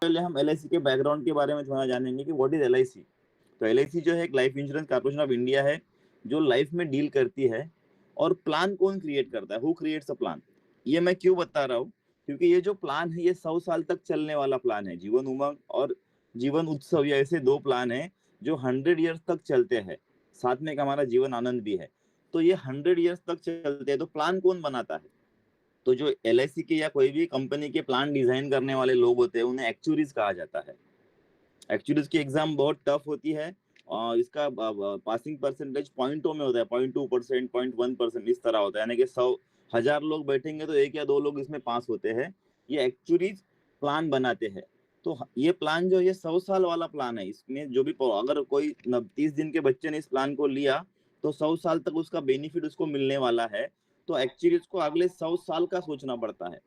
पहले हम एलआईसी के बैकग्राउंड के बारे में थोड़ा जानेंगे कि व्हाट इज एलआईसी। तो एलआईसी जो है एक life insurance corporation of India है, जो लाइफ में डील करती है। और प्लान कौन क्रिएट करता है, हु क्रिएट्स अ प्लान। ये मैं क्यों बता रहा हूँ, क्योंकि ये जो प्लान है ये 100 साल तक चलने वाला प्लान है। जीवन उमंग और जीवन उत्सव, ये ऐसे दो प्लान है जो 100 ईयर्स तक चलते हैं। साथ में एक हमारा जीवन आनंद भी है। तो ये 100 ईयर्स तक चलते हैं। तो प्लान कौन बनाता है? तो जो एलआईसी के या कोई भी कंपनी के प्लान डिजाइन करने वाले लोग होते हैं, उन्हें एक्चुअरीज कहा जाता है। एक्चुअलीज की एग्जाम बहुत टफ होती है। और इसका पासिंग परसेंटेज पॉइंटों में होता है, 0.2%, 0.1%, इस तरह होता है। यानी कि 100 हजार लोग बैठेंगे तो एक या दो लोग इसमें पास होते हैं। ये एक्चुअलीज प्लान बनाते हैं। तो ये प्लान जो ये 100 साल वाला प्लान है, इसमें जो भी अगर कोई 30 दिन के बच्चे ने इस प्लान को लिया, तो 100 साल तक उसका बेनिफिट उसको मिलने वाला है। तो एक्चुअली उसको अगले 100 साल का सोचना पड़ता है।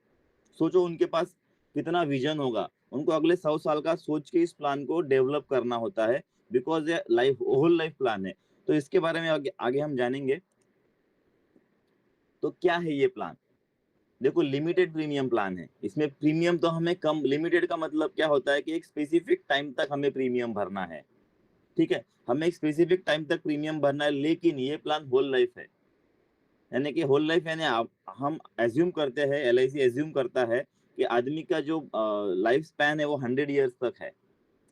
सोचो उनके पास कितना विजन होगा। उनको अगले 100 साल का सोच के इस प्लान को डेवलप करना होता है, बिकॉज ये लाइफ होल लाइफ प्लान है। तो इसके बारे में आगे हम जानेंगे। तो क्या है ये प्लान? देखो, लिमिटेड प्रीमियम प्लान है। इसमें प्रीमियम तो हमें कम, लिमिटेड का मतलब क्या होता है कि एक स्पेसिफिक टाइम तक हमें प्रीमियम भरना है। ठीक है, हमें एक स्पेसिफिक टाइम तक प्रीमियम भरना है, लेकिन ये प्लान होल लाइफ है। यानी कि होल लाइफ यानी हम एज्यूम करते हैं, एलआईसी एज्यूम करता है कि आदमी का जो लाइफ स्पैन है वो 100 ईयर्स तक है।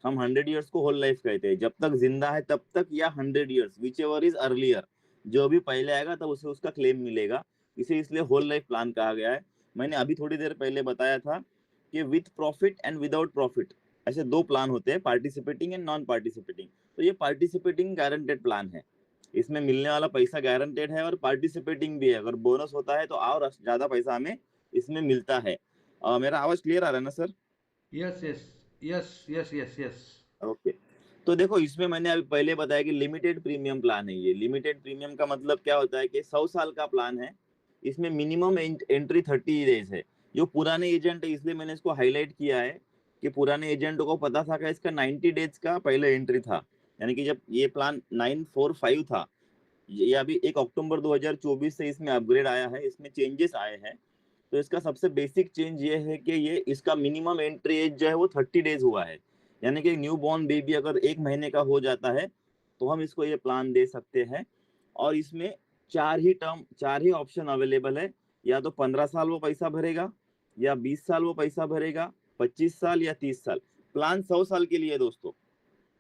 हम 100 ईयर्स को होल लाइफ कहते हैं। जब तक जिंदा है तब तक, या 100 years, which ever is earlier, जो भी पहले आएगा तब उसे उसका क्लेम मिलेगा। इसे इसलिए होल लाइफ प्लान कहा गया है। मैंने अभी थोड़ी देर पहले बताया था कि with profit and without profit, ऐसे दो प्लान होते हैं, पार्टिसिपेटिंग एंड नॉन पार्टिसिपेटिंग। तो ये पार्टिसिपेटिंग गारंटेड प्लान है। इसमें मिलने वाला पैसा गारंटेड है और पार्टिसिपेटिंग भी है। अगर बोनस होता है तो और ज्यादा पैसा हमें इसमें मिलता है। मेरा आवाज क्लियर आ रहा है ना sir? Yes yes yes yes yes yes. Okay. तो देखो, इसमें मैंने अभी पहले बताया कि लिमिटेड प्रीमियम प्लान है। ये लिमिटेड प्रीमियम का मतलब क्या होता है कि 100 साल का प्लान है। इसमें मिनिमम एंट्री 30 डेज है। जो पुराने एजेंट है, इसलिए मैंने इसको हाईलाइट किया है कि पुराने एजेंट को पता था कि इसका 90 डेज का पहले एंट्री था। यानी कि जब ये प्लान 945 था, ये अभी 1 अक्टूबर 2024 से इसमें अपग्रेड आया है, इसमें चेंजेस आए हैं। तो इसका सबसे बेसिक चेंज ये है कि ये इसका मिनिमम एंट्री एज जो है वो 30 डेज हुआ है। यानी कि न्यू बॉर्न बेबी अगर 1 महीने का हो जाता है तो हम इसको ये प्लान दे सकते हैं। और इसमें चार ही ऑप्शन अवेलेबल है। या तो 15 साल वो पैसा भरेगा, या 20 साल वो पैसा भरेगा, 25 साल या 30 साल। प्लान 100 साल के लिए है दोस्तों।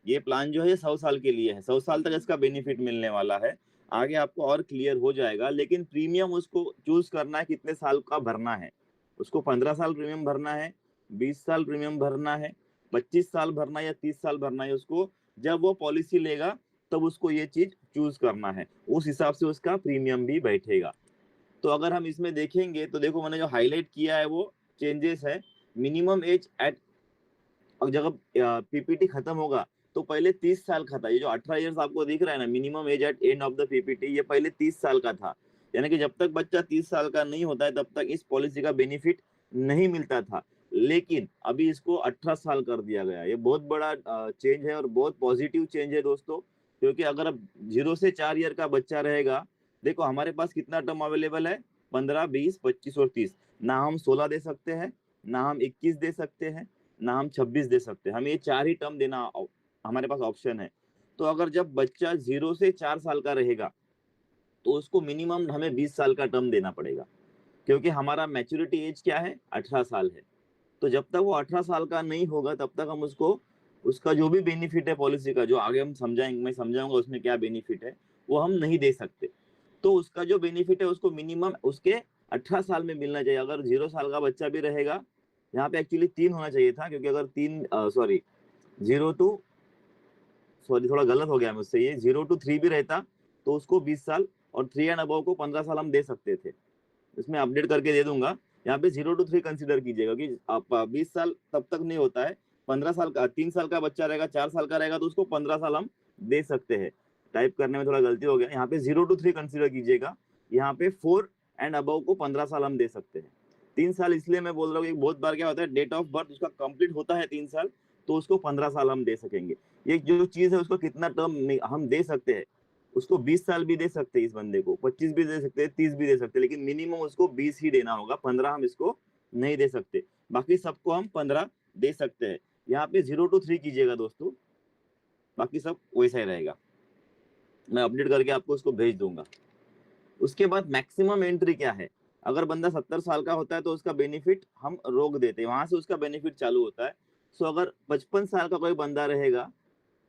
ये प्लान जो है 100 साल के लिए है। 100 साल तक इसका बेनिफिट मिलने वाला है। आगे आपको और क्लियर हो जाएगा। लेकिन प्रीमियम उसको चूज करना है कितने साल का भरना है। उसको 15 साल प्रीमियम भरना है, 20 साल प्रीमियम भरना है, 25 साल भरना है, या 30 साल भरना है उसको। जब वो पॉलिसी लेगा तब उसको ये चीज चूज करना है। उस हिसाब से उसका प्रीमियम भी बैठेगा। तो अगर हम इसमें देखेंगे तो देखो, मैंने जो हाईलाइट किया है वो चेंजेस है। मिनिमम एज एट, और जब पीपीटी खत्म होगा तो पहले 30 साल का था। ये जो 18 ईयर्स आपको दिख रहा है ना, minimum age at end of the PPT, ये पहले 30 साल का था। यानी कि जब तक बच्चा 30 साल का नहीं होता है तब तक इस पॉलिसी का बेनिफिट नहीं मिलता था। लेकिन अभी इसको 18 साल कर दिया गया। ये बहुत बड़ा चेंज है और बहुत पॉजिटिव चेंज है दोस्तों। क्योंकि अगर अब 0 से 4 ईयर का बच्चा रहेगा, देखो हमारे पास कितना टर्म अवेलेबल है, 15, 20, 25 और 30। ना हम 16 दे सकते हैं, ना हम 21 दे सकते हैं, ना हम 26 दे सकते हैं। हम ये चार ही टर्म देना हमारे पास ऑप्शन है। तो अगर जब बच्चा 0 से 4 साल का रहेगा तो उसको मिनिमम हमें 20 साल का टर्म देना पड़ेगा। क्योंकि हमारा मैच्योरिटी एज क्या है, 18 साल है। तो जब तक वो 18 साल का नहीं होगा तब तक हम उसको, उसका जो भी बेनिफिट है पॉलिसी का, जो आगे हम समझाएंगे, मैं समझाऊंगा उसमें क्या बेनिफिट है, वो हम नहीं दे सकते। तो उसका जो बेनिफिट है उसको मिनिमम उसके 18 साल में मिलना चाहिए। अगर 0 साल का बच्चा भी रहेगा, यहाँ पे एक्चुअली 3 होना चाहिए था, क्योंकि अगर 3, सॉरी, 0 टू, सॉरी थोड़ा गलत हो गया मुझसे, ये 0 to 3 भी रहता तो उसको 20 साल, और 3 एंड अबव को 15 साल हम दे सकते थे। इसमें अपडेट करके दे दूंगा। यहाँ पे 0 to 3 कंसिडर कीजिएगा कि आप 20 साल तब तक नहीं होता है। 15 साल का, 3 साल का बच्चा रहेगा, 4 साल का रहेगा तो उसको 15 साल हम दे सकते हैं। टाइप करने में थोड़ा गलती हो गया। यहाँ पे 0 to 3 कंसिडर कीजिएगा। यहाँ पे 4 एंड अबव को 15 साल हम दे सकते हैं। 3 साल इसलिए मैं बोल रहा हूँ कि बहुत बार क्या होता है, डेट ऑफ बर्थ उसका कंप्लीट होता है 3 साल, तो उसको 15 साल हम दे सकेंगे। ये जो चीज है उसको कितना टर्म हम दे सकते हैं, उसको 20 साल भी दे सकते हैं, इस बंदे को 25 भी दे सकते हैं, 30 भी दे सकते हैं, लेकिन मिनिमम उसको 20 ही देना होगा, 15 हम इसको नहीं दे सकते। बाकी सबको हम 15 दे सकते हैं। यहाँ पे 0 to 3 कीजिएगा दोस्तों, बाकी सब वैसा ही रहेगा। मैं अपडेट करके आपको उसको भेज दूंगा। उसके बाद मैक्सिमम एंट्री क्या है, अगर बंदा 70 साल का होता है तो उसका बेनिफिट हम रोक देते हैं, वहां से उसका बेनिफिट चालू होता है। सो अगर 55 साल का कोई बंदा रहेगा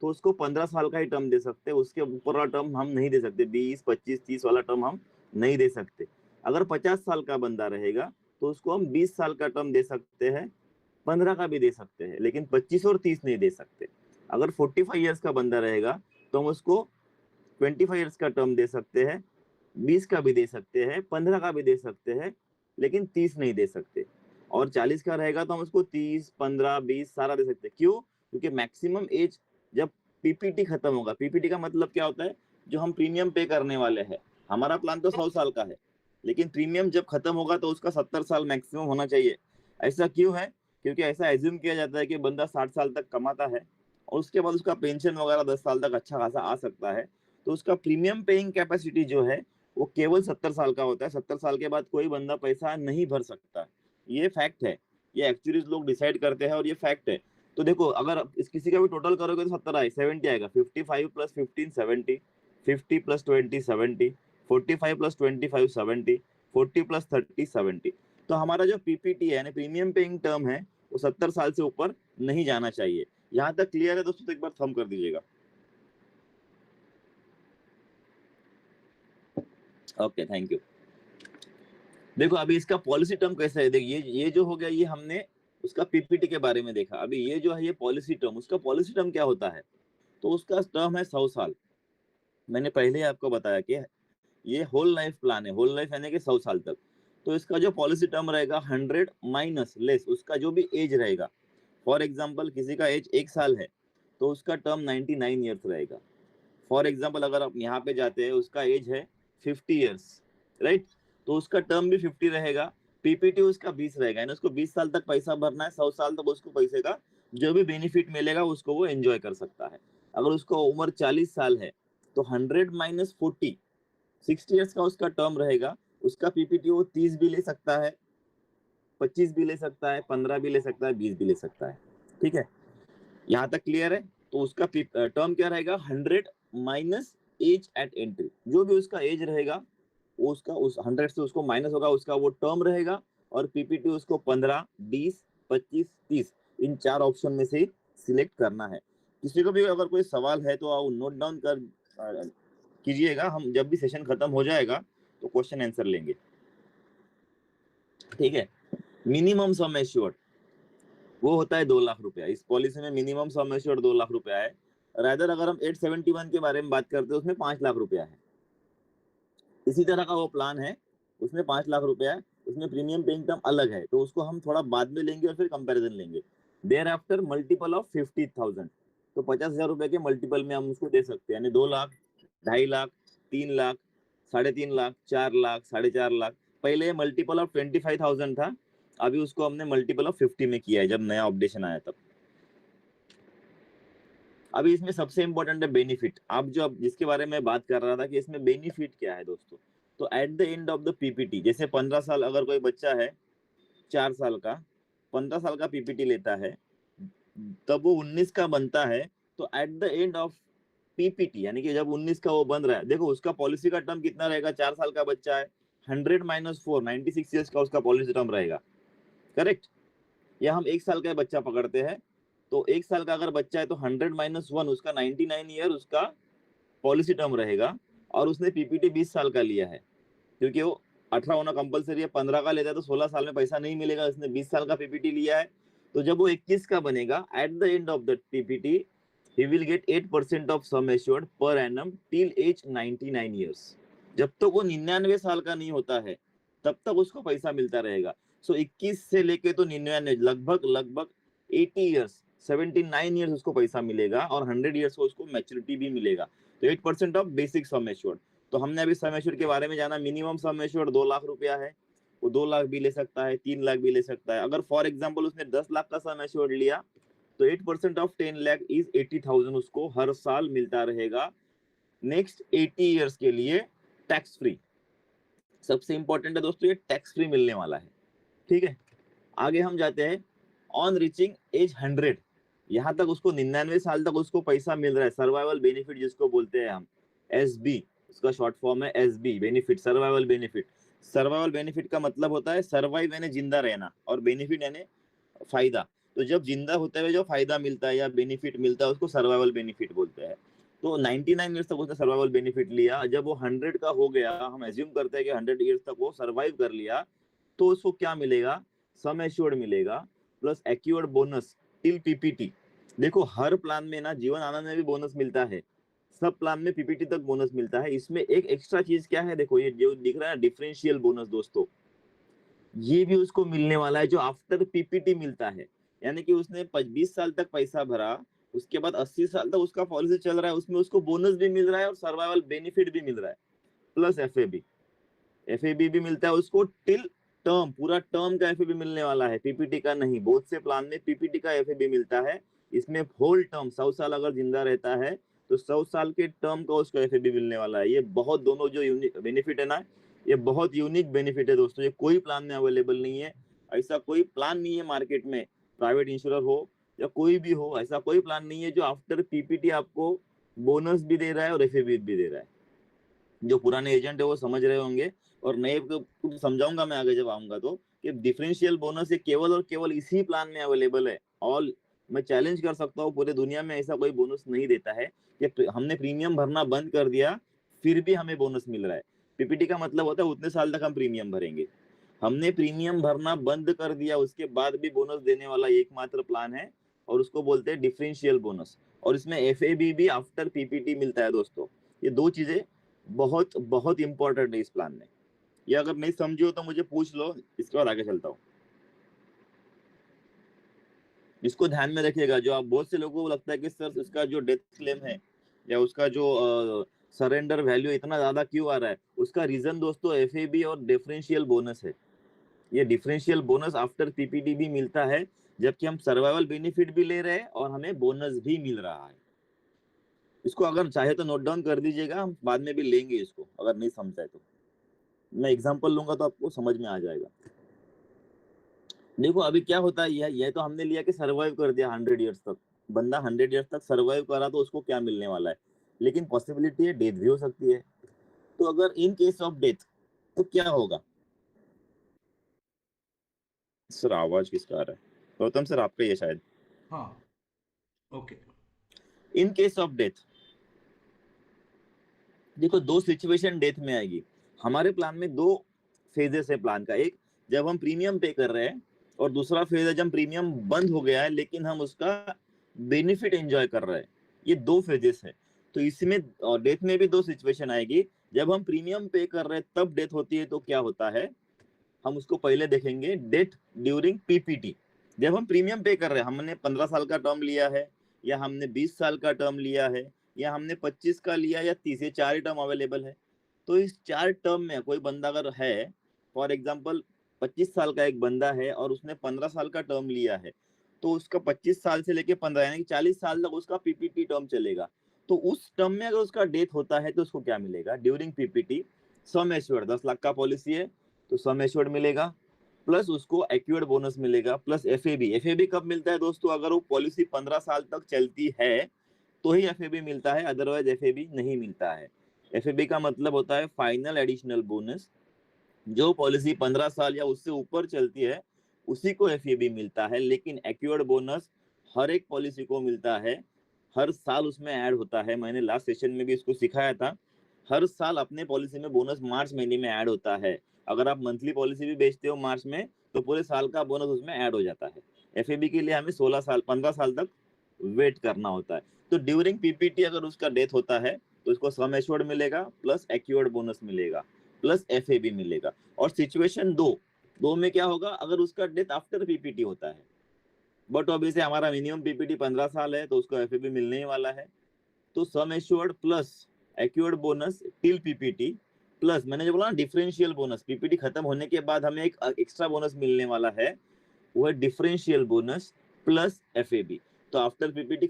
तो उसको 15 साल का ही टर्म दे सकते हैं, उसके ऊपर वाला टर्म हम नहीं दे सकते, 20 25 30 वाला टर्म हम नहीं दे सकते। अगर 50 साल का बंदा रहेगा तो उसको हम 20 साल का टर्म दे सकते हैं, 15 का भी दे सकते हैं, लेकिन 25 और 30 नहीं दे सकते। अगर 45 ईयर्स का बंदा रहेगा तो हम उसको 25 ईयर्स का टर्म दे सकते हैं, 20 का भी दे सकते हैं, 15 का भी दे सकते हैं, लेकिन 30 नहीं दे सकते। और 40 का रहेगा तो हम उसको 30 15 20 सारा दे सकते हैं। क्यों? क्योंकि मैक्सिमम एज जब पीपीटी खत्म होगा, पीपीटी का मतलब क्या होता है, जो हम प्रीमियम पे करने वाले हैं। हमारा प्लान तो 100 साल का है, लेकिन प्रीमियम जब खत्म होगा तो उसका 70 साल मैक्सिमम होना चाहिए। ऐसा क्यों है? क्योंकि ऐसा एज्यूम किया जाता है कि बंदा 60 साल तक कमाता है और उसके बाद उसका पेंशन वगैरह 10 साल तक अच्छा खासा आ सकता है, तो उसका प्रीमियम पेइंग कैपेसिटी जो है वो केवल 70 साल का होता है। 70 साल के बाद कोई बंदा पैसा नहीं भर सकता। ये फैक्ट है, ये एक्चुअली लोग डिसाइड करते हैं और ये फैक्ट है। तो देखो, अगर इस किसी का भी टोटल करोगे तो 70 आए 70 आएगा, 55 प्लस 15 70, 50 प्लस 20 70, 45 प्लस 25 70, 40 प्लस 30 70। तो हमारा जो पीपीटी है यानी प्रीमियम पेइंग टर्म है वो 70 साल से ऊपर नहीं जाना चाहिए। यहाँ तक क्लियर है दोस्तों? तो एक बार थंब कर दीजिएगा। Okay, thank you. देखो अभी इसका पॉलिसी टर्म कैसा है, देखिए ये जो हो गया ये हमने उसका पीपीटी के बारे में देखा। अभी ये जो है ये पॉलिसी टर्म, उसका पॉलिसी टर्म क्या होता है, तो उसका टर्म है 100 साल। मैंने पहले ही आपको बताया कि ये होल लाइफ प्लान है, होल लाइफ यानी कि 100 साल तक। तो इसका जो पॉलिसी टर्म रहेगा 100 माइनस लेस उसका जो भी एज रहेगा। फॉर एग्जाम्पल किसी का एज 1 साल है तो उसका टर्म 99 ईयर्स रहेगा। फॉर एग्जाम्पल अगर आप यहाँ पे जाते हैं, उसका एज है 50 ईयर्स, राइट, तो उसका टर्म भी 50 रहेगा। पीपीटी उसका 20 रहेगा, यानी उसको 20 साल तक पैसा भरना है, 100 साल तक उसको पैसे का जो भी बेनिफिट मिलेगा उसको वो एंजॉय कर सकता है। अगर उसको उम्र 40 साल है तो 100 माइनस 40, 60 ईयर्स का उसका टर्म रहेगा। उसका पीपीटी वो 30 भी ले सकता है, 25 भी ले सकता है, 15 भी ले सकता है, 20 भी ले सकता है। ठीक है, यहाँ तक क्लियर है? तो उसका टर्म क्या रहेगा, 100 माइनस एज एट एंट्री, जो भी उसका एज रहेगा वो उसका उस 100 से उसको माइनस होगा, उसका वो टर्म रहेगा। और पीपीटी उसको 15 20 25 30 इन 4 ऑप्शन में से सिलेक्ट करना है। किसी को भी अगर कोई सवाल है तो आप नोट डाउन कर कीजिएगा, हम जब भी सेशन खत्म हो जाएगा तो क्वेश्चन आंसर लेंगे। ठीक है, मिनिमम सम एश्योर्ड वो होता है 2 लाख रुपया। इस पॉलिसी में मिनिमम सम एश्योर्ड 2 लाख रुपया है। रादर अगर हम 871 के बारे में बात करते हैं उसमें 5 लाख रुपया है। इसी तरह का वो प्लान है, उसमें 5 लाख रुपया है, उसमें प्रीमियम पेइंग टर्म अलग है, तो उसको हम थोड़ा बाद में लेंगे और फिर कंपैरिजन लेंगे। देयर आफ्टर मल्टीपल ऑफ 50,000, तो 50,000 रुपए के मल्टीपल में हम उसको दे सकते हैं, यानी 2 लाख, 2.5 लाख, 3 लाख, 3.5 लाख, 4 लाख, 4.5 लाख। पहले मल्टीपल ऑफ 25,000 था, अभी उसको हमने मल्टीपल ऑफ 50 में किया है जब नया अपडेशन आया तब। अभी इसमें सबसे इंपॉर्टेंट है बेनिफिट। आप जो अब जिसके बारे में बात कर रहा था कि इसमें बेनिफिट क्या है दोस्तों, तो at the end of the PPT, जैसे 15 साल अगर कोई बच्चा है 4 साल का, 15 साल का पीपीटी लेता है, तब वो 19 का बनता है, तो at the end of PPT यानी कि जब 19 का वो बन रहा है, देखो उसका पॉलिसी का टर्म कितना रहेगा, 4 साल का बच्चा है, 100 माइनस 4 96 ईयर्स का उसका पॉलिसी टर्म रहेगा, करेक्ट। या हम 1 साल का बच्चा पकड़ते हैं, तो 1 साल का अगर बच्चा है तो 100 माइनस 1 उसका 99 ईयर उसका पॉलिसी टर्म रहेगा। और उसने पीपीटी 20 साल का लिया है, क्योंकि वो 18 होना कंपलसरी है, 15 का लेता है तो 16 साल में पैसा नहीं मिलेगा, उसने 20 साल का पीपीटी लिया है। तो जब वो 21 का बनेगा, at the end of the PPT he will get 8% of sum assured per annum till as 99 years. जब तक वो 99 साल का नहीं होता है तब तक उसको पैसा मिलता रहेगा। सो 21 से लेके तो 99 लगभग लगभग 80 ईयर्स, 79 ईयर्स उसको पैसा मिलेगा, और 100 ईयर्स को उसको मैच्योरिटी भी मिलेगा। तो 8% ऑफ बेसिक सम एश्योर्ड। तो हमने अभी सम एश्योर्ड के बारे में जाना, मिनिमम सम एश्योर्ड 2 लाख रुपया है, वो 2 लाख भी ले सकता है, 3 लाख भी ले सकता है। अगर फॉर एग्जाम्पल उसने 10 लाख का सम एश्योर्ड लिया तो 8% ऑफ 10 लाख इज 80,000 उसको हर साल मिलता रहेगा नेक्स्ट 80 ईयर्स के लिए, टैक्स फ्री। सबसे इंपॉर्टेंट है दोस्तों, ये टैक्स फ्री मिलने वाला है। ठीक है, आगे हम जाते हैं ऑन रीचिंग एज 100, यहाँ तक उसको 99 साल तक उसको पैसा मिल रहा है, सर्वाइवल बेनिफिट जिसको बोलते हैं हम, एसबी, उसका शॉर्ट फॉर्म है SB benefit, survival benefit. Survival benefit का मतलब होता है सर्वाइव यानी जिंदा रहना, और बेनिफिट यानी फायदा। तो जब जिंदा होते हुए जो फायदा मिलता है या बेनिफिट मिलता है उसको सर्वाइवल बेनिफिट बोलते हैं। तो 99 ईयर्स तक उसने सर्वाइवल बेनिफिट लिया, जब वो 100 का हो गया, हम एज्यूम करते हैं कि 100 ईयर्स तक वो सर्वाइव कर लिया, तो उसको क्या मिलेगा, सम एश्योर्ड मिलेगा plus accrued bonus till PPT. देखो हर प्लान में ना, जीवन आनंद में भी बोनस मिलता है, सब प्लान में पीपीटी तक बोनस मिलता है। इसमें एक एक्स्ट्रा चीज क्या है, देखो ये जो दिख रहा है डिफरेंशियल बोनस दोस्तों, ये भी उसको मिलने वाला है जो आफ्टर पीपीटी मिलता है। यानी कि उसने 20 साल तक पैसा भरा, उसके बाद 80 साल तक उसका पॉलिसी चल रहा है, उसमें उसको बोनस भी मिल रहा है और सर्वाइवल बेनिफिट भी मिल रहा है, प्लस एफएबी। एफएबी भी मिलता है उसको टिल टर्म, पूरा टर्म का एफएबी मिलने वाला है, पीपीटी का नहीं। बहुत से प्लान में पीपीटी का एफएबी मिलता है, इसमें होल टर्म 100 साल अगर जिंदा रहता है तो 100 साल के टर्म का उसको एफएबी मिलने वाला है। ये बहुत, दोनों जो बेनिफिट है ना, ये बहुत यूनिक बेनिफिट है दोस्तों, ये कोई प्लान में अवेलेबल नहीं है। ऐसा कोई प्लान नहीं है मार्केट में, प्राइवेट इंश्योरर हो या कोई भी हो, ऐसा कोई प्लान नहीं है जो आफ्टर पीपीटी आपको बोनस भी दे रहा है और एफएबी भी दे रहा है। जो पुराने एजेंट है वो समझ रहे होंगे, और नए को समझाऊंगा मैं आगे जब आऊंगा तो, कि डिफरेंशियल बोनस ये केवल और केवल इसी प्लान में अवेलेबल है। ऑल, मैं चैलेंज कर सकता हूँ पूरे दुनिया में ऐसा कोई बोनस नहीं देता है कि हमने प्रीमियम भरना बंद कर दिया फिर भी हमें बोनस मिल रहा है। पीपीटी का मतलब होता है उतने साल तक हम प्रीमियम भरेंगे, हमने प्रीमियम भरना बंद कर दिया उसके बाद भी बोनस देने वाला एकमात्र प्लान है, और उसको बोलते हैं डिफरेंशियल बोनस। और इसमें एफएबी भी आफ्टर पीपीटी मिलता है दोस्तों। ये दो चीजें बहुत बहुत इंपॉर्टेंट है इस प्लान में। ये अगर नहीं समझे हो तो मुझे पूछ लो, इसके बाद आगे चलता हूँ। इसको ध्यान में रखिएगा, जो आप, बहुत से लोगों को लगता है कि सर उसका जो डेथ क्लेम है या उसका जो सरेंडर वैल्यू इतना ज्यादा क्यों आ रहा है, उसका रीजन दोस्तों एफएबी और डिफरेंशियल बोनस है। ये डिफरेंशियल बोनस आफ्टर पीपीडी भी मिलता है, जबकि हम सर्वाइवल बेनिफिट भी ले रहे हैं और हमें बोनस भी मिल रहा है। इसको अगर चाहे तो नोट डाउन कर दीजिएगा, हम बाद में भी लेंगे इसको, अगर नहीं समझा है तो मैं एग्जांपल लूंगा तो आपको समझ में आ जाएगा। देखो अभी क्या होता है, यह तो हमने लिया कि सर्वाइव कर दिया 100 ईयर्स तक, बंदा 100 ईयर्स तक सर्वाइव करा तो उसको क्या मिलने वाला है, लेकिन पॉसिबिलिटी है डेथ भी हो सकती है। तो अगर इन केस ऑफ डेथ तो क्या होगा। सर आवाज किसका आ रहा है, गौतम सर आपका ये शायद। हाँ, okay. In case of death, देखो दो सिचुएशन डेथ में आएगी। हमारे प्लान में दो फेजेस है प्लान का, एक जब हम प्रीमियम पे कर रहे हैं, और दूसरा फेज है जब प्रीमियम बंद हो गया है लेकिन हम उसका बेनिफिट एंजॉय कर रहे हैं। ये दो फेजेस है। तो इसमें डेथ में भी दो सिचुएशन आएगी। जब हम प्रीमियम पे कर रहे हैं तब डेथ होती है तो क्या होता है, हम उसको पहले देखेंगे, डेथ ड्यूरिंग पीपीटी। जब हम प्रीमियम पे कर रहे हैं, हमने 15 साल का टर्म लिया है या हमने 20 साल का टर्म लिया है या हमने 25 का लिया या 30, ये चार ही टर्म अवेलेबल है। तो इस चार टर्म में कोई बंदा अगर है, फॉर एग्जांपल 25 साल का एक बंदा है और उसने 15 साल का टर्म लिया है, तो उसका 25 साल से लेके 15 यानी कि 40 साल तक उसका पीपीटी टर्म चलेगा। तो उस टर्म में अगर उसका डेथ होता है तो उसको क्या मिलेगा, during PPT sum assured, 10 lakh का पॉलिसी है तो सम एश्योर्ड मिलेगा, प्लस उसको एक्यूर्ड बोनस मिलेगा, प्लस एफएबी। एफएबी कब मिलता है दोस्तों, अगर वो पॉलिसी 15 साल तक चलती है तो ही एफएबी मिलता है, अदरवाइज एफएबी नहीं मिलता है। एफएबी का मतलब होता है फाइनल एडिशनल बोनस। जो पॉलिसी 15 साल या उससे ऊपर चलती है उसी को एफएबी मिलता है, लेकिन एक्यूर्ड बोनस हर एक पॉलिसी को मिलता है, हर साल उसमें ऐड होता है। मैंने लास्ट सेशन में भी इसको सिखाया था, हर साल अपने पॉलिसी में बोनस मार्च महीने में ऐड होता है। अगर आप मंथली पॉलिसी भी बेचते हो मार्च में तो पूरे साल का बोनस उसमें ऐड हो जाता है। एफएबी के लिए हमें 16 साल 15 साल तक वेट करना होता है। तो ड्यूरिंग पीपीटी अगर उसका डेथ होता है तो उसको सम एश्योर्ड मिलेगा, प्लस एक्यूर्ड बोनस मिलेगा, प्लस एफएबी मिलेगा। और सिचुएशन दो में क्या होगा, अगर उसका डेथ आफ्टर पीपीटी होता है, बट ऑब्वियसली हमारा मिनिमम पीपीटी 15 साल है तो उसको एफएबी मिलने ही वाला है। तो sum assured plus accrued bonus till PPT, plus मैंने जो बोला डिफरेंशियल बोनस, पीपीटी खत्म होने के बाद हमें एक एक्स्ट्रा बोनस मिलने वाला है, वो है डिफरेंशियल बोनस प्लस एफएबी। तो आफ्टर पीपीटी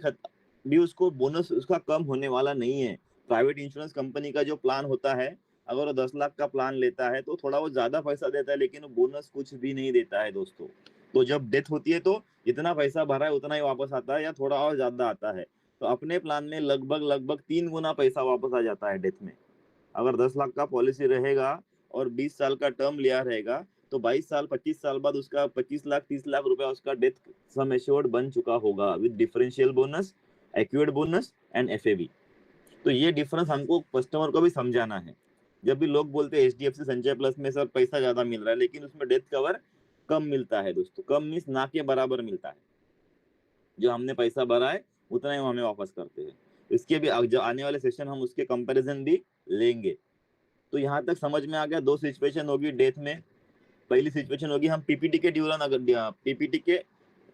भी उसको बोनस उसका कम होने वाला नहीं है। प्राइवेट इंश्योरेंस कंपनी का जो प्लान होता है, अगर वो 10 लाख का प्लान लेता है तो थोड़ा वो ज्यादा पैसा देता है, लेकिन वो बोनस कुछ भी नहीं देता है दोस्तों। तो जब डेथ होती है तो जितना पैसा भरा है उतना ही वापस आता है या थोड़ा और ज्यादा आता है। तो अपने प्लान में लगभग लगभग 3 गुना पैसा वापस आ जाता है डेथ में। अगर 10 लाख का पॉलिसी रहेगा और 20 साल का टर्म लिया रहेगा तो 22 साल 25 साल बाद उसका 25 लाख 30 लाख रुपया उसका डेथ सम एश्योर्ड बन चुका होगा with differential bonus, accurate bonus and FAB. तो ये डिफरेंस हमको कस्टमर को भी समझाना है। जब भी लोग बोलते हैं एचडीएफसी संचय प्लस में सर पैसा ज्यादा मिल रहा है लेकिन उसमें डेथ कवर कम मिलता है दोस्तों, कम मीन्स ना के बराबर मिलता है। जो हमने पैसा भरा है उतना ही वो हमें वापस करते हैं। इसके भी जो आने वाले सेशन हम उसके कंपैरिजन भी लेंगे। तो यहाँ तक समझ में आ गया। दो सिचुएशन होगी डेथ में। पहली सिचुएशन होगी हम पीपीटी के ड्यूरन, अगर पीपीटी के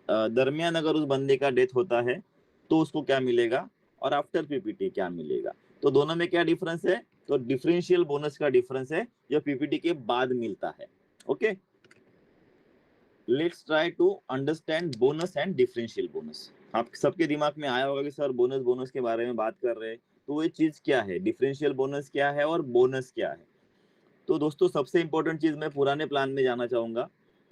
दरमियान अगर उस बंदे का डेथ होता है तो उसको क्या मिलेगा, और आफ्टर पीपीटी क्या मिलेगा। तो दोनों में क्या डिफरेंस है, तो डिफरेंशियल बोनस का डिफरेंस है जो पीपीटी के बाद मिलता है। Okay, let's try to understand bonus and differential bonus. आप सबके दिमाग में आया होगा कि सर बोनस बोनस के बारे में बात कर रहे हैं, तो ये चीज क्या है, डिफरेंशियल बोनस क्या है और बोनस क्या है। तो दोस्तों सबसे इंपॉर्टेंट चीज मैं पुराने प्लान में जाना चाहूंगा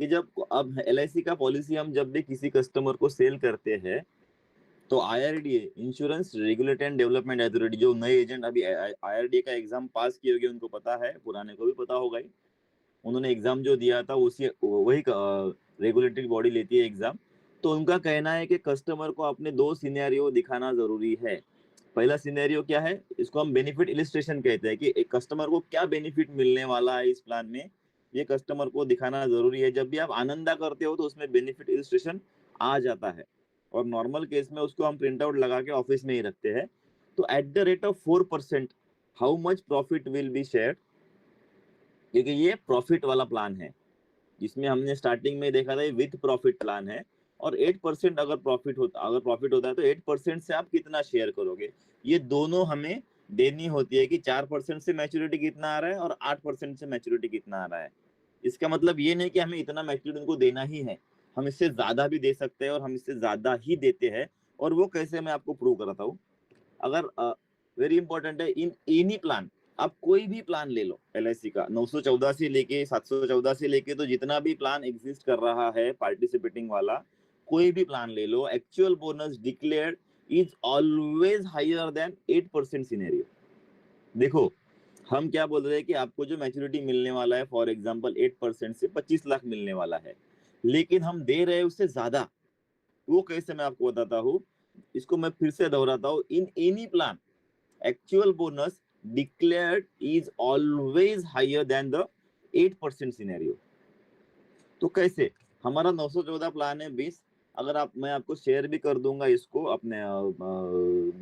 कि जब अब एलआईसी का पॉलिसी हम जब भी किसी कस्टमर को सेल करते हैं तो IRDA, insurance regulatory and development authority, जो नए एजेंट अभी आईआरडीए का एग्जाम पास किए होंगे उनको पता है, पुराने को भी पता होगा ही। उन्होंने एग्जाम जो दिया था उसी वही रेगुलेटरी बॉडी लेती है एग्जाम। तो उनका कहना है कि कस्टमर को अपने दो सिनेरियो दिखाना जरूरी है। पहला सिनेरियो क्या है, इसको हम बेनिफिट इलिस्ट्रेशन कहते हैं कि एक कस्टमर को क्या बेनिफिट मिलने वाला है इस प्लान में, ये कस्टमर को दिखाना जरूरी है। जब भी आप आनंदा करते हो तो उसमें बेनिफिट इलिस्ट्रेशन आ जाता है, और नॉर्मल केस में उसको हम प्रिंट आउट लगा के ऑफिस में ही रखते हैं। तो at the rate of 4% how much profit will be share, क्योंकि ये प्रॉफिट वाला प्लान है जिसमें हमने स्टार्टिंग में देखा था विथ प्रॉफिट प्लान है। और 8% अगर प्रॉफिट होता है तो 8% से आप कितना शेयर करोगे, ये दोनों हमें देनी होती है कि 4% से मैच्योरिटी कितना आ रहा है और 8% से मैच्योरिटी कितना आ रहा है। इसका मतलब ये नहीं कि हमें इतना मैच्योरिटी उनको देना ही है, हम इससे ज्यादा भी दे सकते हैं और हम इससे ज्यादा ही देते हैं। और वो कैसे मैं आपको प्रूव कराता हूँ। अगर वेरी इंपॉर्टेंट है, इन एनी प्लान, आप कोई भी प्लान ले लो एलआईसी का, 914 से लेके 714 से लेके तो जितना भी प्लान एग्जिस्ट कर रहा है पार्टिसिपेटिंग वाला, कोई भी प्लान ले लो, actual bonus declared is always higher than 8% scenario. देखो हम क्या बोल रहे हैं कि आपको जो मैच्योरिटी मिलने वाला है फॉर एग्जांपल 8% से 25 लाख मिलने वाला है, लेकिन हम दे रहे हैं उससे ज्यादा। वो कैसे मैं आपको बताता हूँ। इसको मैं फिर से दोहराता हूँ, in any plan actual bonus declared is always higher than the 8% scenario. तो कैसे, हमारा 914 प्लान है 20, अगर आप, मैं आपको शेयर भी कर दूंगा इसको अपने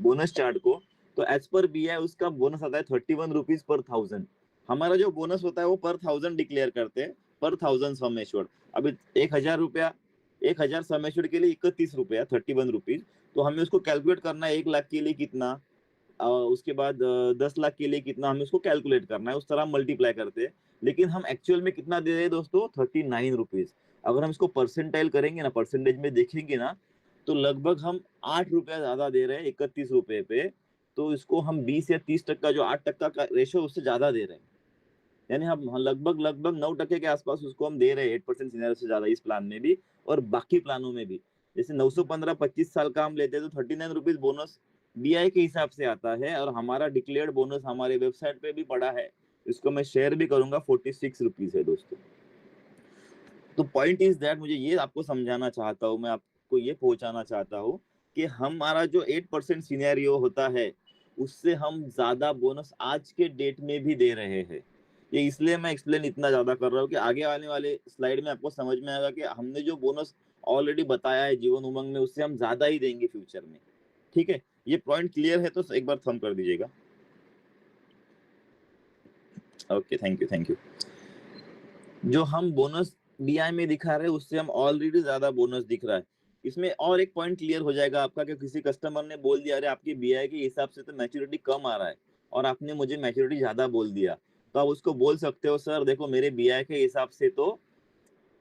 बोनस चार्ट को, तो एज पर बी आई उसका बोनस आता है 31 रुपीज पर 1000। हमारा जो बोनस होता है वो पर 1000 डिक्लेयर करते हैं, पर 1000 सम एश्योर्ड। अभी 1000 रुपया, 1000 सम एश्योर्ड के लिए 31 रुपया 31 रुपीज। तो हमें उसको कैलकुलेट करना है 1 लाख के लिए कितना, उसके बाद 10 लाख के लिए कितना, हमें उसको कैलकुलेट करना है, उस तरह मल्टीप्लाई करते हैं। लेकिन हम एक्चुअल में कितना दे रहे हैं दोस्तों, 39 रुपीज। अगर हम इसको परसेंटाइल करेंगे ना, परसेंटेज में देखेंगे ना, तो लगभग हम 8 रुपया ज्यादा दे रहे हैं 31 रुपए पे। तो इसको हम 20 या 30%, जो 8% का रेशो उससे ज्यादा दे रहे हैं। यानी हम लगभग लगभग 9% के आसपास उसको हम दे रहे हैं 8% सीनियर से ज्यादा, इस प्लान में भी और बाकी प्लानों में भी। जैसे 915 25 साल का हम लेते हैं तो 39 रुपीज बोनस बीआई के हिसाब से आता है, और हमारा डिक्लेयर्ड बोनस हमारे वेबसाइट पे भी पड़ा है, इसको मैं शेयर भी करूंगा, 46 रुपीज है दोस्तों। तो पॉइंट इज दैट, मुझे ये आपको समझाना चाहता हूँ, मैं आपको ये पहुंचाना चाहता हूँ कि हमारा जो 8% सिनेरियो होता है उससे हम ज्यादा बोनस आज के डेट में भी दे रहे हैं। ये इसलिए मैं एक्सप्लेन इतना ज्यादा कर रहा हूँ कि आगे आने वाले स्लाइड में आपको समझ में आएगा कि हमने जो बोनस ऑलरेडी बताया है जीवन उमंग में, उससे हम ज्यादा ही देंगे फ्यूचर में। ठीक है, ये पॉइंट क्लियर है तो एक बार थंब कर दीजिएगा। Okay, thank you thank you. जो हम बोनस बीआई में दिखा रहे हैं उससे हम ऑलरेडी ज्यादा बोनस दिख रहा है। इसमें और एक पॉइंट क्लियर हो जाएगा आपका कि किसी कस्टमर ने बोल दिया अरे आपकी बीआई के हिसाब से तो मैच्योरिटी कम आ रहा है, और आपने मुझे मैच्योरिटी ज्यादा बोल दिया। तो आप उसको बोल सकते हो सर देखो मेरे बीआई के हिसाब से तो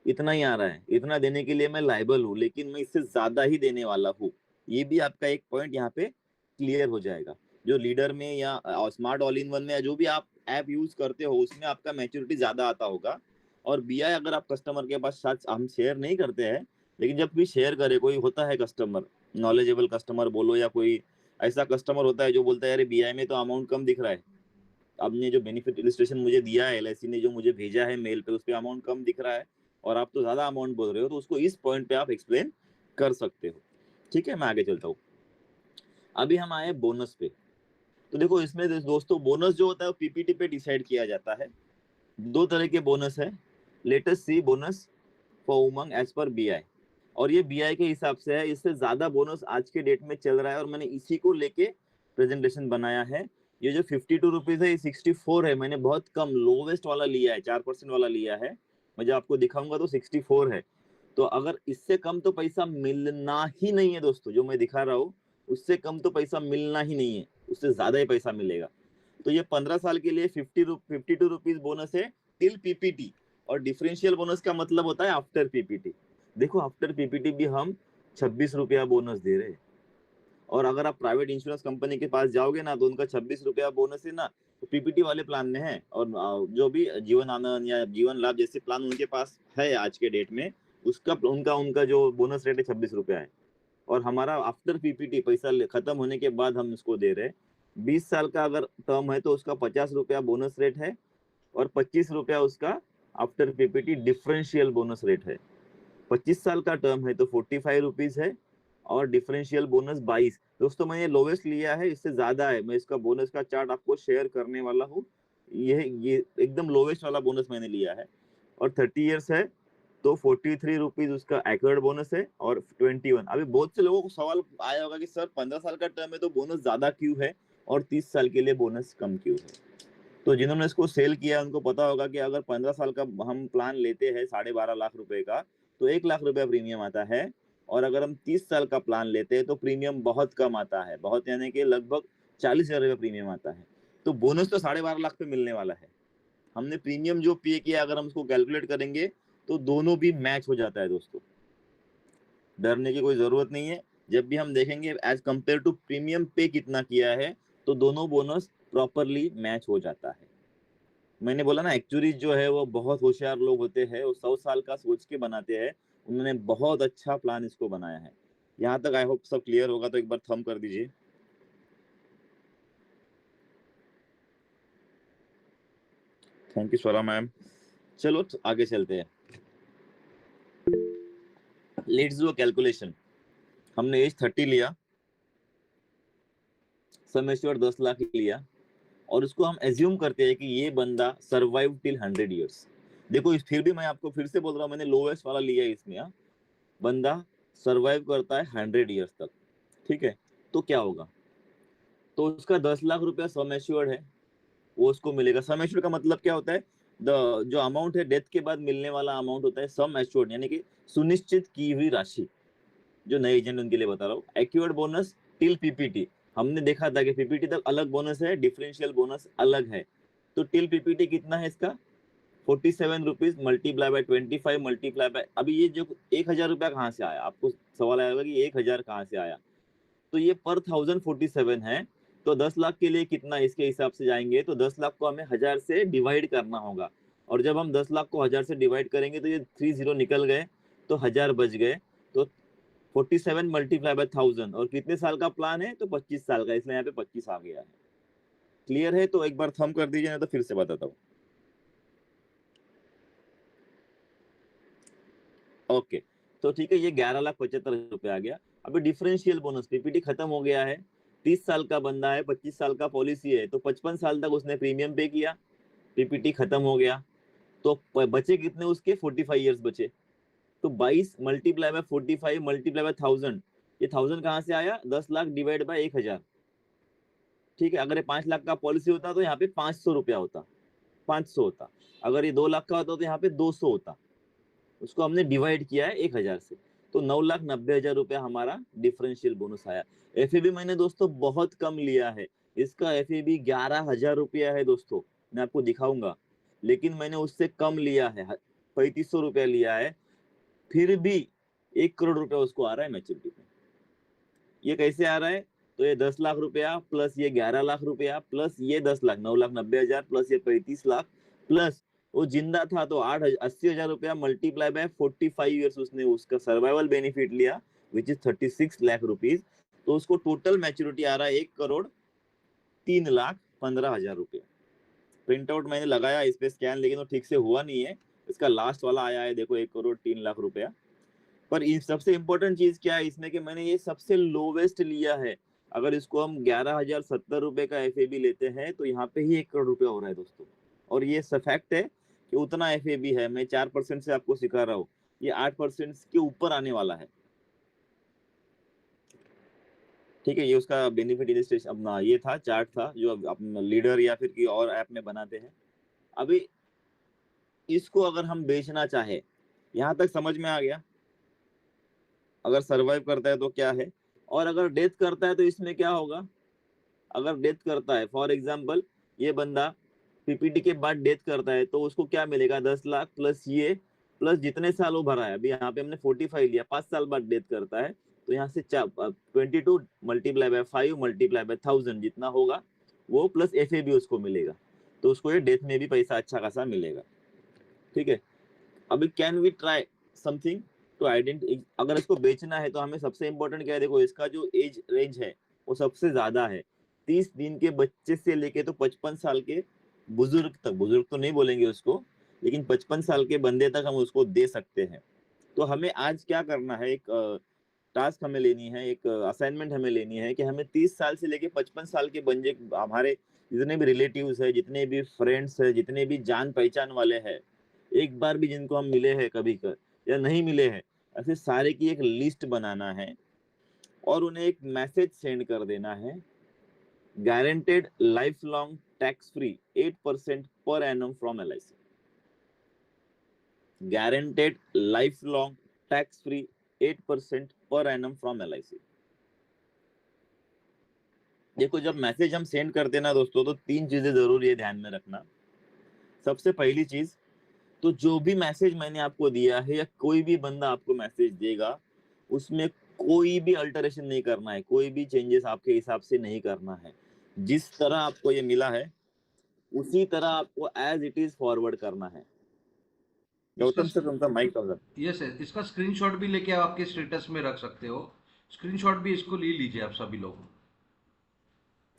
इतना ही आ रहा है, इतना देने के लिए मैं लायबल हूँ, लेकिन मैं इससे ज्यादा ही देने वाला हूँ। ये भी आपका एक पॉइंट यहाँ पे क्लियर हो जाएगा। जो लीडर में या स्मार्ट ऑल इन वन में या जो भी आप ऐप यूज करते हो उसमें आपका मैच्योरिटी ज्यादा आता होगा, और बीआई अगर आप कस्टमर के पास, शायद हम शेयर नहीं करते हैं, लेकिन जब भी शेयर करे, कोई होता है कस्टमर, नॉलेजेबल कस्टमर बोलो, या कोई ऐसा कस्टमर होता है जो बोलता है अरे बीआई में तो अमाउंट कम दिख रहा है, आपने जो बेनिफिट इलस्ट्रेशन मुझे दिया है, एलआईसी ने जो मुझे भेजा है मेल पे, उस पे अमाउंट कम दिख रहा है और आप तो ज्यादा अमाउंट बोल रहे हो, तो उसको इस पॉइंट पे आप एक्सप्लेन कर सकते हो। ठीक है, मैं आगे चलता हूँ। अभी हम आए बोनस पे। तो देखो इसमें दोस्तों बोनस जो होता है वो पीपीटी पे डिसाइड किया जाता है। दो तरह के बोनस है। Latest see bonus for Umang as पर बीआई, और ये बीआई के हिसाब से है। इससे ज्यादा बोनस आज के डेट में चल रहा है और मैंने इसी को लेके प्रेजेंटेशन बनाया है। ये जो 52 रुपीज है, ये 64 है। मैंने बहुत कम लोवेस्ट वाला लिया है, 4% वाला लिया है। मैं जब आपको दिखाऊंगा तो 64 है। तो अगर इससे कम तो पैसा मिलना ही नहीं है दोस्तों, जो मैं दिखा रहा हूँ उससे कम तो पैसा मिलना ही नहीं है, उससे ज्यादा ही पैसा मिलेगा। तो ये 15 साल के लिए 52 रुपीज बोनस है टिल पीपीटी। और डिफरेंशियल बोनस का मतलब होता है आफ्टर पीपीटी। देखो आफ्टर पीपीटी भी हम 26 रुपया बोनस दे रहे हैं। और अगर आप प्राइवेट इंश्योरेंस कंपनी के पास जाओगे ना, तो उनका 26 रुपया बोनस है ना, तो पीपीटी वाले प्लान में है। और जो भी जीवन आनंद या जीवन लाभ जैसे प्लान उनके पास है आज के डेट में, उसका उनका उनका जो बोनस रेट है 26 रुपया है। और हमारा आफ्टर पीपीटी पैसा खत्म होने के बाद हम इसको दे रहे हैं। 20 साल का अगर टर्म है तो उसका 50 रुपया बोनस रेट है, और 25 रुपया उसका after PPT differential bonus rate है। 25 साल का टर्म है तो 45 रुपीज है, और डिफरेंशियल बोनस 22। दोस्तों मैंने लोवेस्ट लिया है, इससे ज्यादा है, मैं इसका बोनस का चार्ट आपको शेयर करने वाला हूँ। ये एकदम लोवेस्ट वाला बोनस मैंने लिया है। और 30 ईयर्स है तो 43 रुपीज उसका एक्वर्ड बोनस है, और 21। अभी बहुत से लोगों को सवाल आया होगा कि सर 15 साल का टर्म है तो बोनस ज्यादा क्यों है, और 30 साल के लिए बोनस कम क्यों है। तो जिन्होंने इसको सेल किया उनको पता होगा कि अगर 15 साल का हम प्लान लेते हैं 12.5 लाख रुपए का, तो 1 लाख रुपया प्रीमियम आता है। और अगर हम 30 साल का प्लान लेते हैं तो प्रीमियम बहुत कम आता है, बहुत यानी कि लगभग 40,000 रुपया प्रीमियम आता है। तो बोनस तो 12.5 लाख पे मिलने वाला है। हमने प्रीमियम जो पे किया, अगर हम उसको कैलकुलेट करेंगे तो दोनों भी मैच हो जाता है दोस्तों। डरने की कोई जरूरत नहीं है। जब भी हम देखेंगे एज कंपेयर टू प्रीमियम पे कितना किया है, तो दोनों बोनस प्रॉपरली मैच हो जाता है। मैंने बोला ना, एक्चुअली जो है वो बहुत होशियार लोग होते हैं, वो 100 साल का सोच के बनाते हैं। उन्होंने बहुत अच्छा प्लान इसको बनाया है। यहाँ तक आई होप सब क्लियर होगा, तो एक बार थंब कर दीजिए। Thank you Swara ma'am. चलो तो आगे चलते हैं। Let's do calculation. हमने एज 30 लिया, सम एश्योर्ड 10 लाख लिया, और उसको हम एज्यूम करते हैं कि ये बंदा सर्वाइव टिल 100 ईयर्स। देखो फिर भी मैं आपको फिर से बोल रहा हूँ, मैंने लोवेस्ट वाला लिया है इसमें। बंदा सर्वाइव करता है 100 ईयर्स तक, ठीक है। तो क्या होगा, तो उसका 10 लाख रुपया सम एश्योर्ड है, वो उसको मिलेगा। सम एश्योर्ड का मतलब क्या होता है, द जो अमाउंट है डेथ के बाद मिलने वाला अमाउंट होता है सम एश्योर्ड, यानी कि सुनिश्चित की हुई राशि। जो नए एजेंट उनके लिए बता रहा हूँ। एक्यूर्ड बोनस टिल पीपीटी, हमने देखा था कि पीपीटी तक अलग बोनस है, डिफरेंशियल बोनस अलग है। तो टिल पीपीटी कितना है इसका, 47 rupees multiply by 25 multiply by, अभी ये जो 1,000 रुपया कहाँ से आया, आपको सवाल आएगा कि 1,000 कहाँ से आया। तो ये पर 1047 है। तो 10 लाख के लिए कितना इसके हिसाब से जाएंगे, तो 10 लाख को हमें 1,000 से डिवाइड करना होगा। और जब हम 10 लाख को 1,000 से डिवाइड करेंगे तो ये 3 जीरो निकल गए, तो 1,000 बच गए। तो 47 मल्टीप्लाई बाय 1,000, और कितने साल का प्लान है, तो 25 साल का, इसलिए यहाँ पे 25 आ गया है। क्लियर है, तो एक बार थंब कर दीजिए, नहीं तो फिर से बताता हूँ। ओके, तो ठीक है, ये 11,75,000 आ गया। अभी डिफरेंशियल बोनस, पीपीटी खत्म हो गया है। 30 साल का बंदा है, 25 साल का पॉलिसी है, तो 55 साल तक उसने प्रीमियम पे किया, पीपीटी खत्म हो गया। तो बचे कितने उसके, 45 ईयर्स बचे। तो 22 मल्टीप्लाई बाय 45 मल्टीप्लाई बाय 1,000, ये 1,000 कहाँ से आया, 10 लाख डिवाइड बाय 1,000। ठीक है, अगर ये 5 लाख का पॉलिसी होता तो यहाँ पे 500 रुपया होता, 500 होता। अगर ये 2 लाख का होता तो यहाँ पे 200 होता। उसको हमने डिवाइड किया है 1,000 से। तो 9,90,000 रुपया हमारा डिफरेंशियल बोनस आया। एफएबी मैंने दोस्तों बहुत कम लिया है, इसका एफएबी 11,000 रुपया है दोस्तों, मैं आपको दिखाऊंगा। लेकिन मैंने उससे कम लिया है, 3,500 रुपया लिया है। फिर भी 1 करोड़ रुपया उसको आ रहा है मैच्योरिटी पे। ये कैसे आ रहा है, तो ये 10 लाख रुपया प्लस ये 11 लाख रुपया प्लस ये 10 लाख, 9,90,000 प्लस ये 35 लाख प्लस वो जिंदा था तो 80,000 रुपया मल्टीप्लाई बाय 45 ईयर्स उसने उसका सर्वाइवल बेनिफिट लिया, विच इज 36 लाख रुपीज। तो उसको टोटल मैच्योरिटी आ रहा है 1,03,15,000 रुपया। प्रिंट आउट मैंने लगाया इस पे स्कैन, लेकिन वो ठीक से हुआ नहीं है। इसका लास्ट वाला आया है देखो 1,03,00,000 रुपया। पर इस सबसे इम्पोर्टेंट चीज क्या है इसमें कि मैंने ये सबसे लोवेस्ट लिया है। अगर इसको हम 11,070 रुपए का एफ लेते हैं तो यहाँ पे ही 1 करोड़ रुपया हो रहा है दोस्तों। और ये फैक्ट है कि उतना एफ है। मैं 4% से आपको सिखा रहा हूँ, ये 8% के ऊपर आने वाला है। ठीक है, ये उसका बेनिफिट इलिस्ट्रेशन अपना ये था, चार्ट था जो अपना लीडर या फिर की और ऐप में बनाते हैं। अभी इसको अगर हम बेचना चाहे, यहाँ तक समझ में आ गया? अगर सरवाइव करता है तो क्या है, और अगर डेथ करता है तो इसमें क्या होगा? अगर डेथ करता है, फॉर एग्जाम्पल ये बंदा पीपीटी के बाद डेथ करता है तो उसको क्या मिलेगा? 10 लाख प्लस ये, प्लस जितने साल वो भरा है। अभी यहाँ पे हमने 45 लिया, 5 साल बाद डेथ करता है तो यहाँ से 22 मल्टीप्लाई बाय 5 मल्टीप्लाई बाय 1000 जितना होगा वो, प्लस एफ भी उसको मिलेगा। तो उसको ये डेथ में भी पैसा अच्छा खासा मिलेगा। ठीक है, अभी can we try something to identify. अगर इसको बेचना है तो हमें सबसे इंपॉर्टेंट क्या है? देखो इसका जो एज रेंज है वो सबसे ज्यादा है। 30 दिन के बच्चे से लेके तो 55 साल के बुजुर्ग तक, बुजुर्ग तो नहीं बोलेंगे उसको, लेकिन 55 साल के बंदे तक हम उसको दे सकते हैं। तो हमें आज क्या करना है, एक टास्क हमें लेनी है, एक असाइनमेंट हमें लेनी है कि हमें 30 साल से लेके 55 साल के बंदे, हमारे जितने भी रिलेटिव्स है, जितने भी फ्रेंड्स है, जितने भी जान पहचान वाले हैं, एक बार भी जिनको हम मिले हैं कभी कर या नहीं मिले हैं, ऐसे सारे की एक लिस्ट बनाना है और उन्हें एक मैसेज सेंड कर देना है। Guaranteed life long tax free 8% per annum from LIC। Guaranteed life long tax free 8% per annum from LIC। देखो जब मैसेज हम सेंड करते हैं ना दोस्तों, तो 3 चीजें जरूरी है ध्यान में रखना। सबसे पहली चीज, तो जो भी मैसेज मैंने आपको दिया है या कोई भी बंदा आपको मैसेज देगा, उसमें कोई भी अल्टरेशन नहीं करना है, कोई भी चेंजेस आपके हिसाब से नहीं करना है। जिस तरह आपको ये मिला है उसी तरह आपको एज इट इज फॉरवर्ड करना है। इसका गौतम सर तुमका माइक ऑन। यस है, इसका स्क्रीनशॉट भी लेके आप आपके स्टेटस में रख सकते हो। स्क्रीनशॉट भी इसको ले लीजिए आप सभी लोग।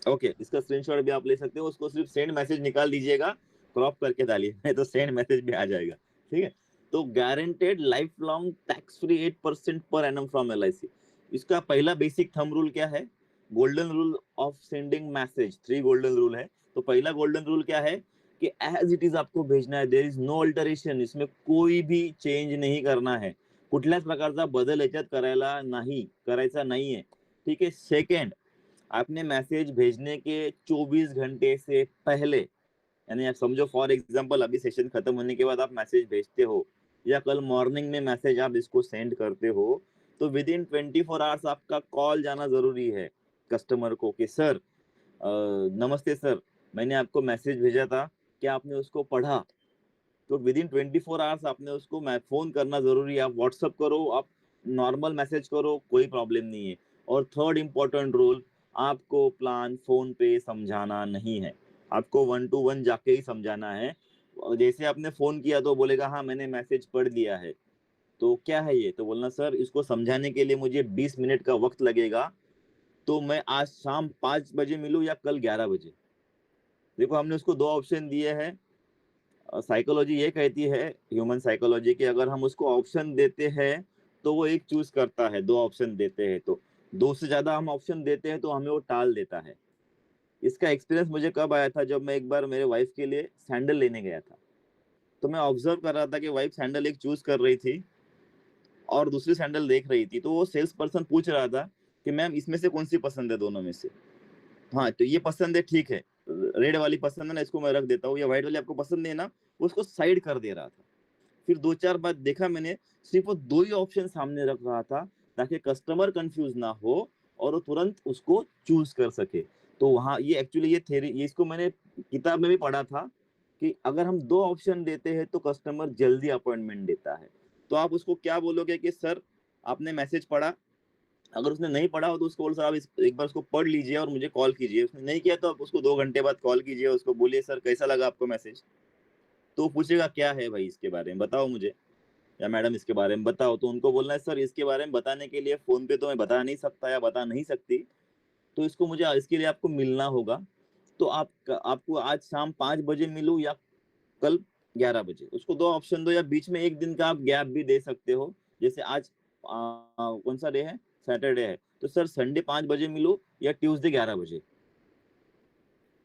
ओके, इसका स्क्रीनशॉट भी आप ले सकते हो, उसको सिर्फ सेंड मैसेज निकाल दीजिएगा, क्रॉप करके डालिए, नहीं तो सेंड मैसेज भी आ जाएगा। ठीक है, तो guaranteed life long tax free 8% per annum from LIC। इसका पहला बेसिक थंब रूल क्या है? Golden rule of sending message, 3 golden rule है। तो पहला गोल्डन रूल क्या है कि एज इट इज आपको भेजना है, देयर इज नो अल्टरेशन, इसमें कोई भी चेंज नहीं करना है, कुठल्याच प्रकारचा बदल याच्यात करायचा नाही है। ठीक है, सेकंड, आपने मैसेज भेजने के 24 घंटे से पहले, यानी आप समझो फॉर एग्जांपल अभी सेशन खत्म होने के बाद आप मैसेज भेजते हो या कल मॉर्निंग में मैसेज आप इसको सेंड करते हो, तो विद इन 24 आवर्स आपका कॉल जाना जरूरी है कस्टमर को कि सर नमस्ते सर, मैंने आपको मैसेज भेजा था, क्या आपने उसको पढ़ा? तो विद इन 24 आवर्स आपने उसको फोन करना जरूरी है। आप व्हाट्सअप करो, आप नॉर्मल मैसेज करो, कोई प्रॉब्लम नहीं है। और थर्ड इंपॉर्टेंट रूल, आपको प्लान फोन पे समझाना नहीं है, आपको 1 to 1 जाके ही समझाना है। और जैसे आपने फोन किया तो बोलेगा हाँ मैंने मैसेज पढ़ लिया है, तो क्या है ये, तो बोलना सर इसको समझाने के लिए मुझे 20 मिनट का वक्त लगेगा, तो मैं आज शाम 5 बजे मिलूँ या कल 11 बजे। देखो हमने उसको 2 ऑप्शन दिए हैं। साइकोलॉजी ये कहती है, ह्यूमन साइकोलॉजी, की अगर हम उसको ऑप्शन देते हैं तो वो एक चूज करता है, 2 ऑप्शन देते हैं तो, 2 से ज्यादा हम ऑप्शन देते हैं तो हमें वो टाल देता है। इसका एक्सपीरियंस मुझे कब आया था, जब मैं एक बार मेरे वाइफ के लिए सैंडल लेने गया था। तो मैं ऑब्जर्व कर रहा था कि वाइफ सैंडल एक चूज कर रही थी और दूसरी सैंडल देख रही थी। तो वो सेल्स पर्सन पूछ रहा था कि मैम इसमें से कौन सी पसंद है दोनों में से? हाँ तो ये पसंद है, ठीक है, रेड वाली पसंद है ना, इसको मैं रख देता हूँ, या व्हाइट वाली आपको पसंद है ना, वो उसको साइड कर दे रहा था। फिर 2-4 बार देखा मैंने, सिर्फ वो 2 ही ऑप्शन सामने रख रहा था ताकि कस्टमर कंफ्यूज ना हो और वो तुरंत उसको चूज कर सके। तो वहाँ ये एक्चुअली ये थ्योरी, ये इसको मैंने किताब में भी पढ़ा था कि अगर हम 2 ऑप्शन देते हैं तो कस्टमर जल्दी अपॉइंटमेंट देता है। तो आप उसको क्या बोलोगे कि सर आपने मैसेज पढ़ा? अगर उसने नहीं पढ़ा हो तो उसको बोलो सर आप एक बार उसको पढ़ लीजिए और मुझे कॉल कीजिए। उसने नहीं किया तो आप उसको 2 घंटे बाद कॉल कीजिए, उसको बोलिए सर कैसा लगा आपको मैसेज। तो पूछेगा क्या है भाई इसके बारे में बताओ मुझे, या मैडम इसके बारे में बताओ, तो उनको बोलना है सर इसके बारे में बताने के लिए फोन पे तो मैं बता नहीं सकता या बता नहीं सकती, तो इसको मुझे इसके लिए आपको मिलना होगा। तो आपको आज शाम 5 बजे मिलूं या कल 11 बजे, उसको दो ऑप्शन दो, या बीच में एक दिन का आप गैप भी दे सकते हो। जैसे आज कौन सा डे है, सैटरडे है, तो सर संडे 5 बजे मिलो या ट्यूसडे 11 बजे।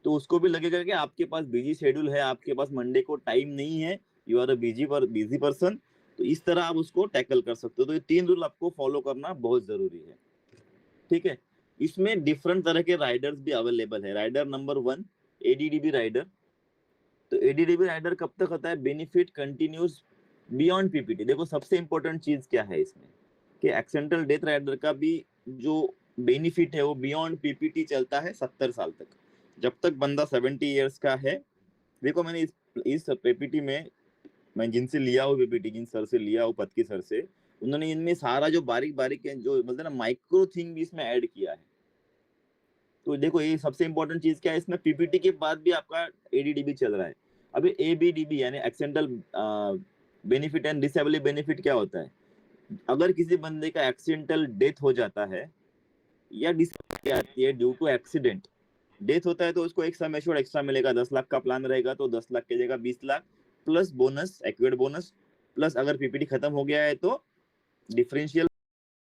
तो उसको भी लगेगा कि आपके पास बिजी शेड्यूल है, आपके पास मंडे को टाइम नहीं है, you are a busy person. तो इस तरह आप उसको टैकल कर सकते हो। तो ये 3 रूल आपको फॉलो करना बहुत जरूरी है, ठीक है। इसमें डिफरेंट तरह के राइडर्स भी अवेलेबल है। Rider number 1 ADDB rider. तो एडीडीबी राइडर कब तक होता है, बेनिफिट कंटिन्यूज बियॉन्ड पीपीटी। देखो सबसे इंपॉर्टेंट चीज क्या है इसमें, कि एक्सीडेंटल डेथ राइडर का भी जो बेनिफिट है वो बियॉन्ड पीपीटी चलता है 70 साल तक। जब तक बंदा 70 ईयर्स का है। देखो मैंने इस पीपीटी में, मैं जिनसे लिया हूँ पीपीटी, जिन सर से लिया हूँ, पत्की सर से, उन्होंने इनमें सारा जो बारीक बारीक है, जो बोलते हैं ना माइक्रो थिंग भी इसमें ऐड किया है। तो देखो ये सबसे इंपॉर्टेंट चीज क्या है, इसमें पीपीटी के बाद भी आपका एडीडीबी चल रहा है। अभी एबीडीबी यानी accidental benefit and disability benefit क्या होता है, अगर किसी बंदे का एक्सीडेंटल डेथ हो जाता है या डिसेबिलिटी आती है ड्यू टू एक्सीडेंट, डेथ होता है तो उसको एक सम एश्योर्ड एक्स्ट्रा मिलेगा। 10 लाख का प्लान रहेगा तो 10 लाख की जगह 20 lakh, plus bonus, accurate bonus, plus अगर पीपीटी खत्म हो गया है तो डिफरेंशियल